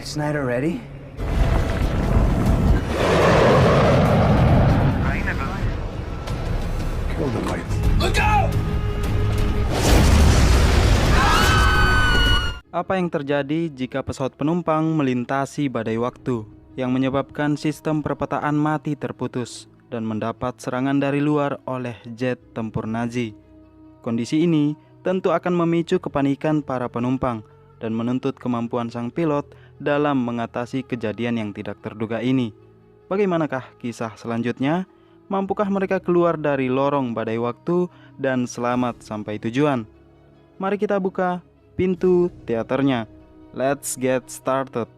It's night already? Kill the light. Look out! Apa yang terjadi jika pesawat penumpang melintasi badai waktu yang menyebabkan sistem perpetaan mati terputus dan mendapat serangan dari luar oleh jet tempur Nazi? Kondisi ini tentu akan memicu kepanikan para penumpang dan menuntut kemampuan sang pilot dalam mengatasi kejadian yang tidak terduga ini. Bagaimanakah kisah selanjutnya? Mampukah mereka keluar dari lorong badai waktu dan selamat sampai tujuan? Mari kita buka pintu teaternya. Let's get started.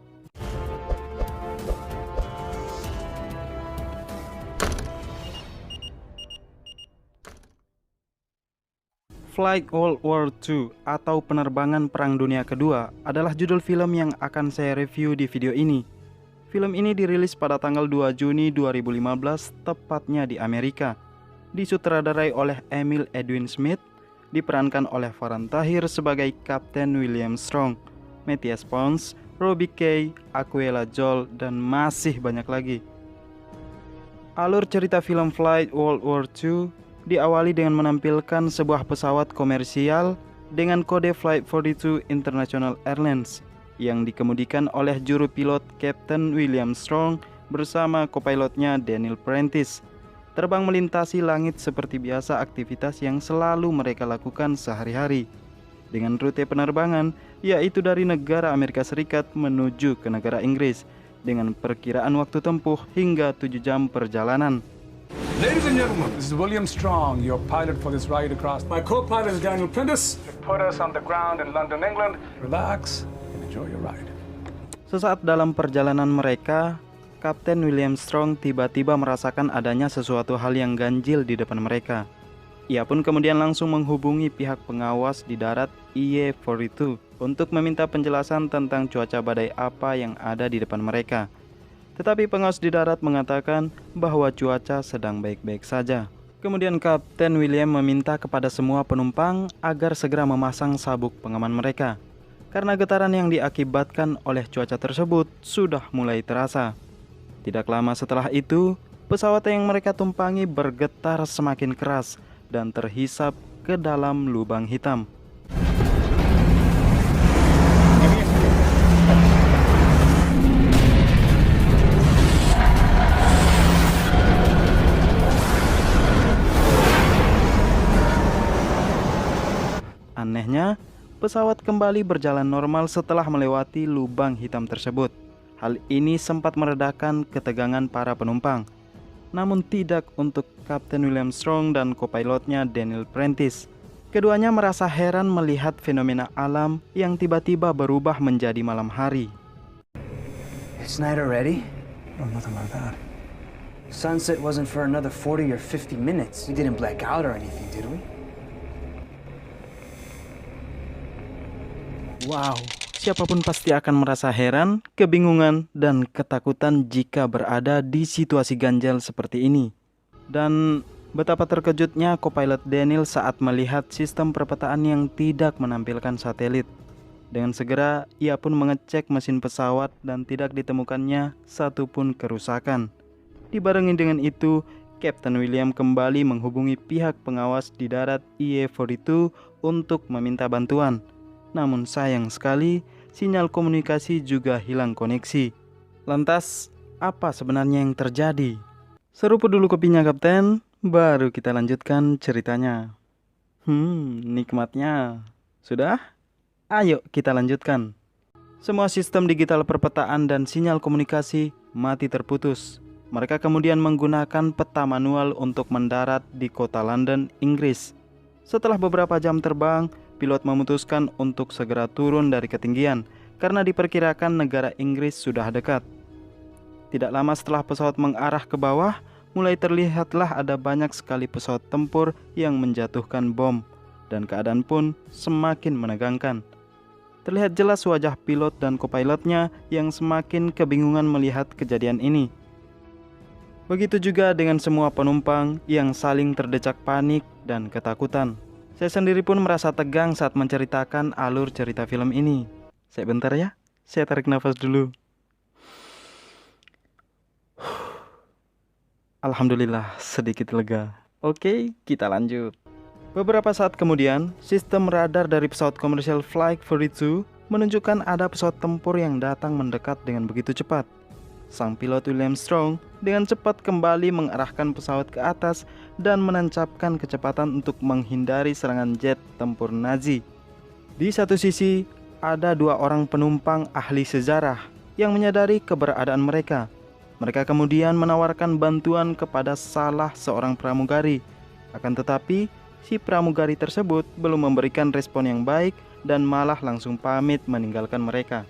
Flight World War II atau Penerbangan Perang Dunia Kedua adalah judul film yang akan saya review di video ini. Film ini dirilis pada tanggal 2 Juni 2015, tepatnya di Amerika. Disutradarai oleh Emil Edwin Smith, diperankan oleh Farhan Tahir sebagai Kapten William Strong, Matthias Pons, Robbie Kay, Aquella Joel, dan masih banyak lagi. Alur cerita film Flight World War II diawali dengan menampilkan sebuah pesawat komersial dengan kode Flight 42 International Airlines yang dikemudikan oleh juru pilot Kapten William Strong bersama kopilotnya Daniel Prentice. Terbang melintasi langit seperti biasa, aktivitas yang selalu mereka lakukan sehari-hari. Dengan rute penerbangan yaitu dari negara Amerika Serikat menuju ke negara Inggris dengan perkiraan waktu tempuh hingga 7 jam perjalanan. Ladies and gentlemen, this is William Strong, your pilot for this ride across. My co-pilot is Daniel Prentice. To put us on the ground in London, England. Relax and enjoy your ride. Sesaat dalam perjalanan mereka, Kapten William Strong tiba-tiba merasakan adanya sesuatu hal yang ganjil di depan mereka. Ia pun kemudian langsung menghubungi pihak pengawas di darat IE-42 untuk meminta penjelasan tentang cuaca badai apa yang ada di depan mereka. Tetapi pengawas di darat mengatakan bahwa cuaca sedang baik-baik saja. Kemudian Kapten William meminta kepada semua penumpang agar segera memasang sabuk pengaman mereka, karena getaran yang diakibatkan oleh cuaca tersebut sudah mulai terasa. Tidak lama setelah itu, pesawat yang mereka tumpangi bergetar semakin keras dan terhisap ke dalam lubang hitam. Anehnya, pesawat kembali berjalan normal setelah melewati lubang hitam tersebut. Hal ini sempat meredakan ketegangan para penumpang, namun tidak untuk Kapten William Strong dan kopilotnya Daniel Prentice. Keduanya merasa heran melihat fenomena alam yang tiba-tiba berubah menjadi malam hari. It's night already? No, nothing like that. Sunset wasn't for another 40 or 50 minutes. We didn't black out or anything, did we? Wow, siapapun pasti akan merasa heran, kebingungan, dan ketakutan jika berada di situasi ganjil seperti ini. Dan betapa terkejutnya kopilot Daniel saat melihat sistem perpetaan yang tidak menampilkan satelit. Dengan segera, ia pun mengecek mesin pesawat dan tidak ditemukannya satupun kerusakan. Dibarengi dengan itu, Kapten William kembali menghubungi pihak pengawas di darat IE-42 untuk meminta bantuan. Namun sayang sekali, sinyal komunikasi juga hilang koneksi. Lantas, apa sebenarnya yang terjadi? Seruput dulu kopinya Kapten, baru kita lanjutkan ceritanya. Nikmatnya. Sudah? Ayo kita lanjutkan. Semua sistem digital perpetaan dan sinyal komunikasi mati terputus. Mereka kemudian menggunakan peta manual untuk mendarat di kota London, Inggris. Setelah beberapa jam terbang, pilot memutuskan untuk segera turun dari ketinggian karena diperkirakan negara Inggris sudah dekat. Tidak lama setelah pesawat mengarah ke bawah, mulai terlihatlah ada banyak sekali pesawat tempur yang menjatuhkan bom, dan keadaan pun semakin menegangkan. Terlihat jelas wajah pilot dan kopilotnya yang semakin kebingungan melihat kejadian ini. Begitu juga dengan semua penumpang yang saling terdecak panik dan ketakutan. Saya sendiri pun merasa tegang saat menceritakan alur cerita film ini. Sebentar ya, saya tarik nafas dulu. Alhamdulillah sedikit lega. Oke, kita lanjut. Beberapa saat kemudian, sistem radar dari pesawat komersial Flight 42 menunjukkan ada pesawat tempur yang datang mendekat dengan begitu cepat. Sang pilot William Strong dengan cepat kembali mengarahkan pesawat ke atas dan menancapkan kecepatan untuk menghindari serangan jet tempur Nazi. Di satu sisi, ada dua orang penumpang ahli sejarah yang menyadari keberadaan mereka. Mereka kemudian menawarkan bantuan kepada salah seorang pramugari. Akan tetapi, si pramugari tersebut belum memberikan respon yang baik dan malah langsung pamit meninggalkan mereka.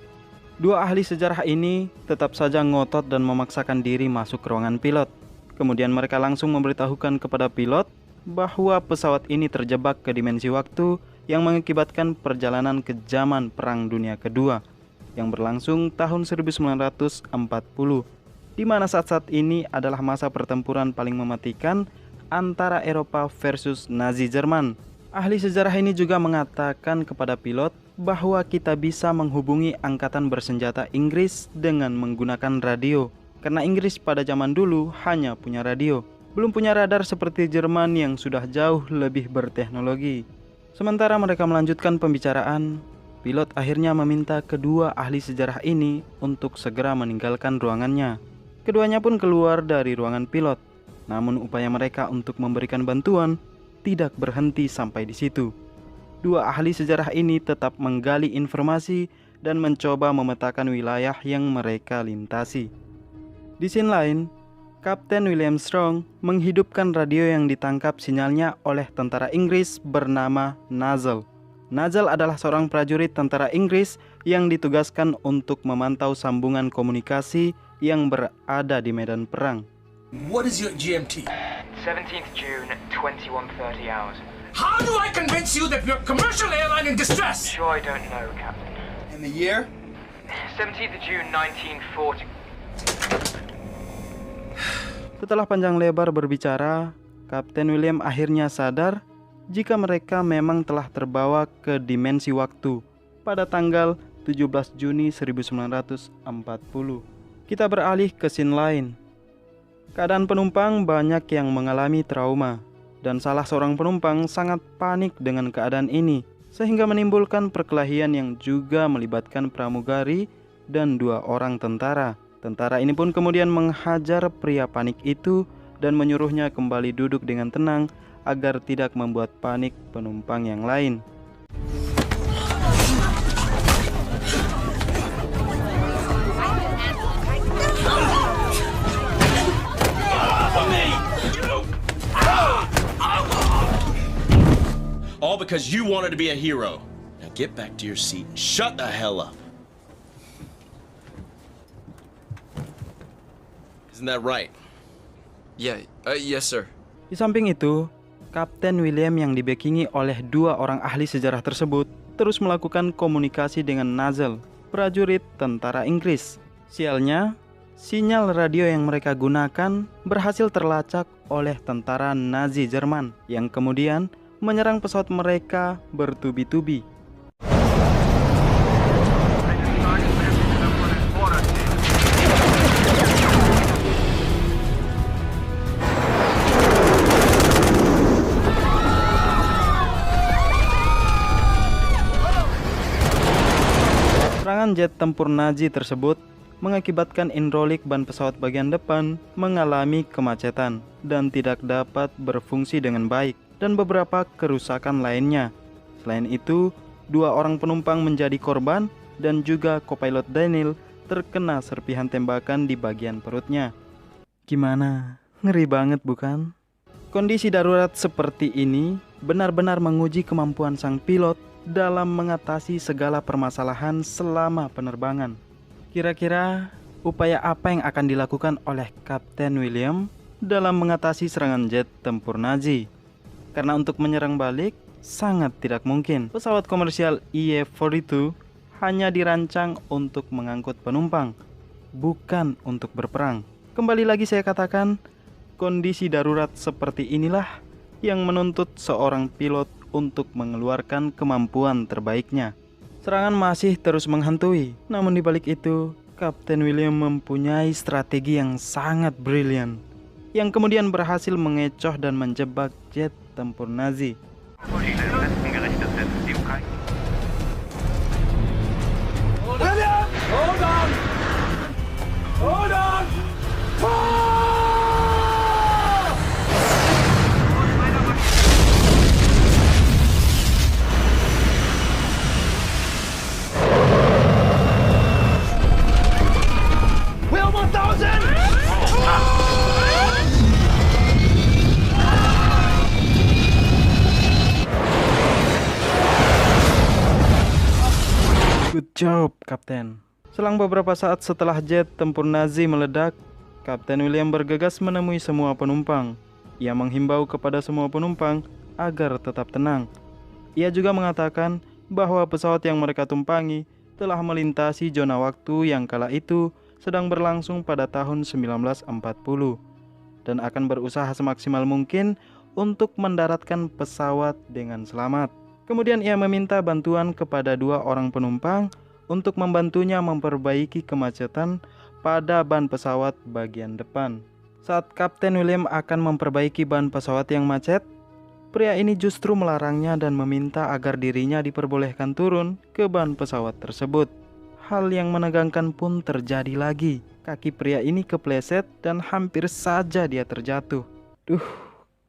Dua ahli sejarah ini tetap saja ngotot dan memaksakan diri masuk ke ruangan pilot. Kemudian mereka langsung memberitahukan kepada pilot bahwa pesawat ini terjebak ke dimensi waktu yang mengakibatkan perjalanan ke zaman Perang Dunia Kedua yang berlangsung tahun 1940, di mana saat-saat ini adalah masa pertempuran paling mematikan antara Eropa versus Nazi Jerman. Ahli sejarah ini juga mengatakan kepada pilot bahwa kita bisa menghubungi angkatan bersenjata Inggris dengan menggunakan radio, karena Inggris pada zaman dulu hanya punya radio, belum punya radar seperti Jerman yang sudah jauh lebih berteknologi. Sementara mereka melanjutkan pembicaraan, pilot akhirnya meminta kedua ahli sejarah ini untuk segera meninggalkan ruangannya. Keduanya pun keluar dari ruangan pilot. Namun upaya mereka untuk memberikan bantuan tidak berhenti sampai di situ. Dua ahli sejarah ini tetap menggali informasi dan mencoba memetakan wilayah yang mereka lintasi. Di scene lain, Kapten William Strong menghidupkan radio yang ditangkap sinyalnya oleh tentara Inggris bernama Nazel. Nazel adalah seorang prajurit tentara Inggris yang ditugaskan untuk memantau sambungan komunikasi yang berada di medan perang. What is your GMT? 17th June, 21:30 hours. How do I convince you that we're a commercial airline in distress? Sure, I don't know, Captain. And the year? 17th of June, 1940. Setelah panjang lebar berbicara, Kapten William akhirnya sadar jika mereka memang telah terbawa ke dimensi waktu pada tanggal 17 Juni 1940. Kita beralih ke scene lain. Keadaan penumpang banyak yang mengalami trauma, dan salah seorang penumpang sangat panik dengan keadaan ini, sehingga menimbulkan perkelahian yang juga melibatkan pramugari dan dua orang tentara. Tentara ini pun kemudian menghajar pria panik itu dan menyuruhnya kembali duduk dengan tenang agar tidak membuat panik penumpang yang lain. All because you wanted to be a hero. Now get back to your seat and shut the hell up. Isn't that right? Yes, sir. Di samping itu, Kapten William yang dibackingi oleh dua orang ahli sejarah tersebut terus melakukan komunikasi dengan Nazel, prajurit tentara Inggris. Sialnya, sinyal radio yang mereka gunakan berhasil terlacak oleh tentara Nazi Jerman yang kemudian menyerang pesawat mereka bertubi-tubi. Serangan jet tempur Nazi tersebut mengakibatkan hidrolik ban pesawat bagian depan mengalami kemacetan dan tidak dapat berfungsi dengan baik, dan beberapa kerusakan lainnya. Selain itu, dua orang penumpang menjadi korban dan juga kopilot Daniel terkena serpihan tembakan di bagian perutnya. Gimana? Ngeri banget bukan? Kondisi darurat seperti ini benar-benar menguji kemampuan sang pilot dalam mengatasi segala permasalahan selama penerbangan. Kira-kira upaya apa yang akan dilakukan oleh Kapten William dalam mengatasi serangan jet tempur Nazi? Karena untuk menyerang balik sangat tidak mungkin. Pesawat komersial IE-42 hanya dirancang untuk mengangkut penumpang, bukan untuk berperang. Kembali lagi saya katakan, kondisi darurat seperti inilah yang menuntut seorang pilot untuk mengeluarkan kemampuan terbaiknya. Serangan masih terus menghantui, namun di balik itu, Kapten William mempunyai strategi yang sangat brilian. yang kemudian berhasil mengecoh dan menjebak jet tempur Nazi. William! Hold on! Hold on! Will 1000! Good job, Kapten. Selang beberapa saat setelah jet tempur Nazi meledak, Kapten William bergegas menemui semua penumpang. Ia menghimbau kepada semua penumpang agar tetap tenang. Ia juga mengatakan bahwa pesawat yang mereka tumpangi telah melintasi zona waktu yang kala itu sedang berlangsung pada tahun 1940 dan akan berusaha semaksimal mungkin untuk mendaratkan pesawat dengan selamat. Kemudian ia meminta bantuan kepada 2 orang penumpang untuk membantunya memperbaiki kemacetan pada ban pesawat bagian depan. Saat Kapten William akan memperbaiki ban pesawat yang macet, pria ini justru melarangnya dan meminta agar dirinya diperbolehkan turun ke ban pesawat tersebut. Hal yang menegangkan pun terjadi lagi. Kaki pria ini kepleset dan hampir saja dia terjatuh.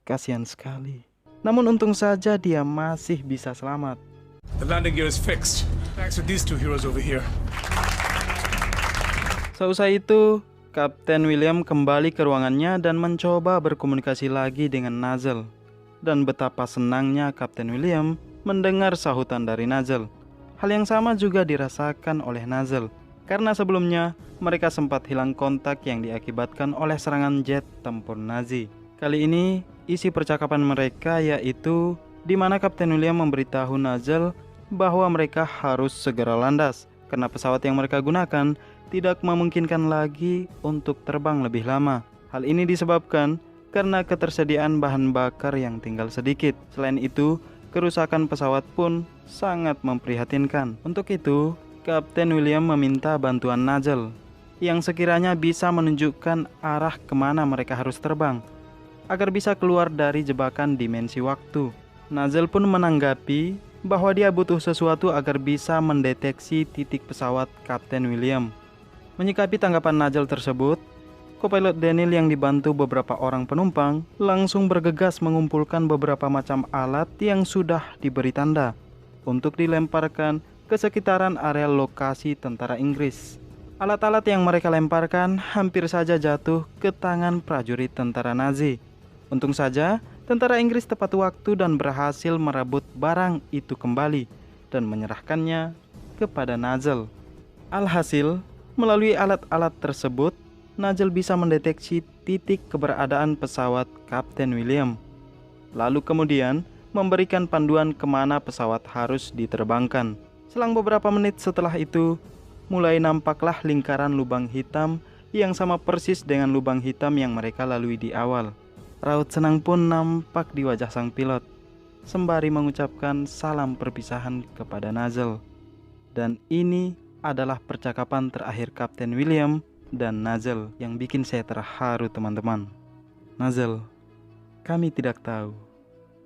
Kasihan sekali. Namun untung saja dia masih bisa selamat. The landing gear is fixed. Thanks to these 2 heroes over here. Seusai itu, Kapten William kembali ke ruangannya dan mencoba berkomunikasi lagi dengan Nazel. Dan betapa senangnya Kapten William mendengar sahutan dari Nazel. Hal yang sama juga dirasakan oleh Nazel, karena sebelumnya mereka sempat hilang kontak yang diakibatkan oleh serangan jet tempur Nazi. Kali ini, isi percakapan mereka yaitu di mana Kapten William memberitahu Nazel bahwa mereka harus segera landas karena pesawat yang mereka gunakan tidak memungkinkan lagi untuk terbang lebih lama. Hal ini disebabkan karena ketersediaan bahan bakar yang tinggal sedikit. Selain itu, kerusakan pesawat pun sangat memprihatinkan. Untuk itu, Kapten William meminta bantuan Nazel yang sekiranya bisa menunjukkan arah kemana mereka harus terbang agar bisa keluar dari jebakan dimensi waktu. Nazel pun menanggapi bahwa dia butuh sesuatu agar bisa mendeteksi titik pesawat Kapten William. Menyikapi tanggapan Nazel tersebut, Kopilot Daniel yang dibantu beberapa orang penumpang langsung bergegas mengumpulkan beberapa macam alat yang sudah diberi tanda untuk dilemparkan ke sekitaran area lokasi tentara Inggris. Alat-alat yang mereka lemparkan hampir saja jatuh ke tangan prajurit tentara Nazi. Untung saja, tentara Inggris tepat waktu dan berhasil merebut barang itu kembali dan menyerahkannya kepada Nazel. Alhasil, melalui alat-alat tersebut, Nazel bisa mendeteksi titik keberadaan pesawat Kapten William. Lalu kemudian, memberikan panduan kemana pesawat harus diterbangkan. Selang beberapa menit setelah itu, mulai nampaklah lingkaran lubang hitam yang sama persis dengan lubang hitam yang mereka lalui di awal. Raut senang pun nampak di wajah sang pilot, sembari mengucapkan salam perpisahan kepada Nazel. Dan ini adalah percakapan terakhir Kapten William dan Nazel yang bikin saya terharu, teman-teman. Nazel, kami tidak tahu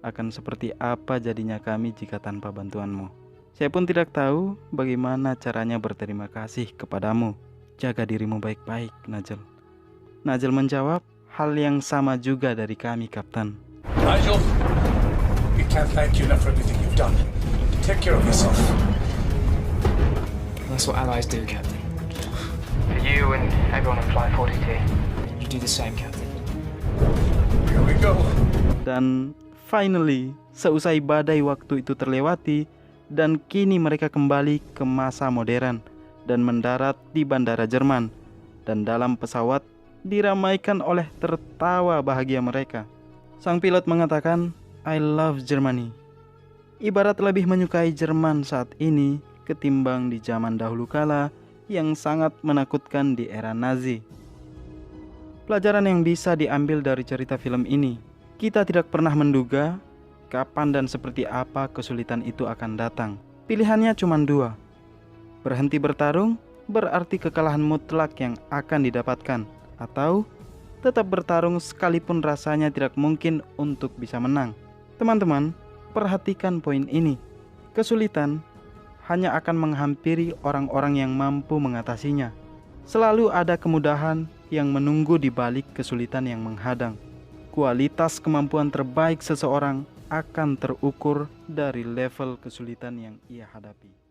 akan seperti apa jadinya kami jika tanpa bantuanmu. Saya pun tidak tahu bagaimana caranya berterima kasih kepadamu. Jaga dirimu baik-baik, Nazel. Nazel menjawab, hal yang sama juga dari kami, Kapten. Nigel, we can't thank you enough for everything you've done. Take care of yourself. That's what allies do, Captain. For you and everyone on Flight 42. You do the same, Captain. Here we go. Dan finally, seusai badai waktu itu terlewati, dan kini mereka kembali ke masa modern dan mendarat di bandara Jerman. Dan dalam pesawat diramaikan oleh tertawa bahagia mereka. Sang pilot mengatakan, I love Germany. Ibarat lebih menyukai Jerman saat ini ketimbang di zaman dahulu kala yang sangat menakutkan di era Nazi. Pelajaran yang bisa diambil dari cerita film ini, kita tidak pernah menduga kapan dan seperti apa kesulitan itu akan datang. Pilihannya cuma 2. Berhenti bertarung berarti kekalahan mutlak yang akan didapatkan, atau tetap bertarung sekalipun rasanya tidak mungkin untuk bisa menang. Teman-teman, perhatikan poin ini. Kesulitan hanya akan menghampiri orang-orang yang mampu mengatasinya. Selalu ada kemudahan yang menunggu di balik kesulitan yang menghadang. Kualitas kemampuan terbaik seseorang akan terukur dari level kesulitan yang ia hadapi.